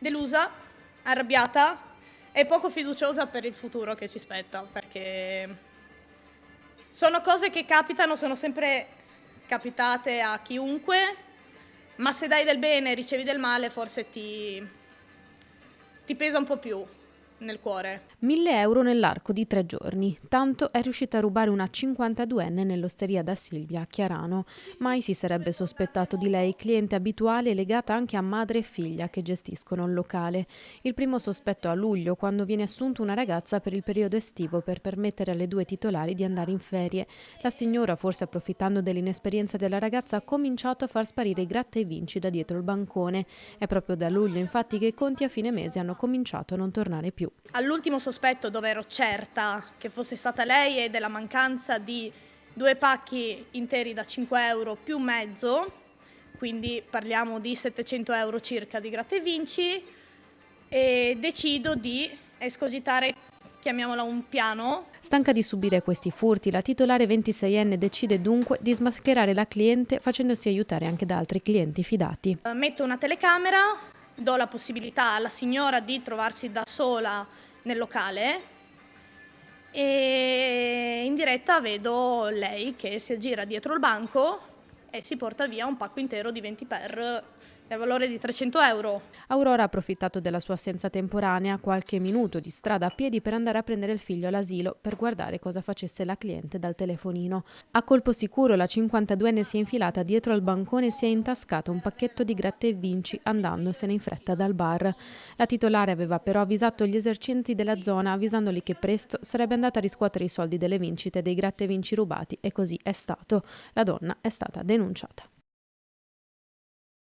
delusa, arrabbiata e poco fiduciosa per il futuro che ci spetta, perché sono cose che capitano, sono sempre capitate a chiunque, ma se dai del bene e ricevi del male forse ti pesa un po' più nel cuore. 1.000 € nell'arco di 3 giorni. Tanto è riuscita a rubare una 52enne nell'osteria da Silvia a Chiarano. Mai si sarebbe sospettato di lei, cliente abituale legata anche a madre e figlia che gestiscono il locale. Il primo sospetto a luglio, quando viene assunta una ragazza per il periodo estivo per permettere alle 2 titolari di andare in ferie. La signora, forse approfittando dell'inesperienza della ragazza, ha cominciato a far sparire i gratta e vinci da dietro il bancone. È proprio da luglio, infatti, che i conti a fine mese hanno cominciato a non tornare più. All'ultimo sospetto, dove ero certa che fosse stata lei, e della mancanza di 2 pacchi interi da 5 euro più mezzo, quindi parliamo di 700 euro circa di gratta e vinci, e decido di escogitare, chiamiamola un piano. Stanca di subire questi furti, la titolare 26enne decide dunque di smascherare la cliente facendosi aiutare anche da altri clienti fidati. Metto una telecamera, do la possibilità alla signora di trovarsi da sola nel locale e in diretta vedo lei che si aggira dietro il banco e si porta via un pacco intero di 20 per del valore di 300 euro. Aurora ha approfittato della sua assenza temporanea, qualche minuto di strada a piedi per andare a prendere il figlio all'asilo per guardare cosa facesse la cliente dal telefonino. A colpo sicuro la 52enne si è infilata dietro al bancone e si è intascata un pacchetto di gratta e vinci andandosene in fretta dal bar. La titolare aveva però avvisato gli esercenti della zona, avvisandoli che presto sarebbe andata a riscuotere i soldi delle vincite dei gratta e vinci rubati, e così è stato. La donna è stata denunciata.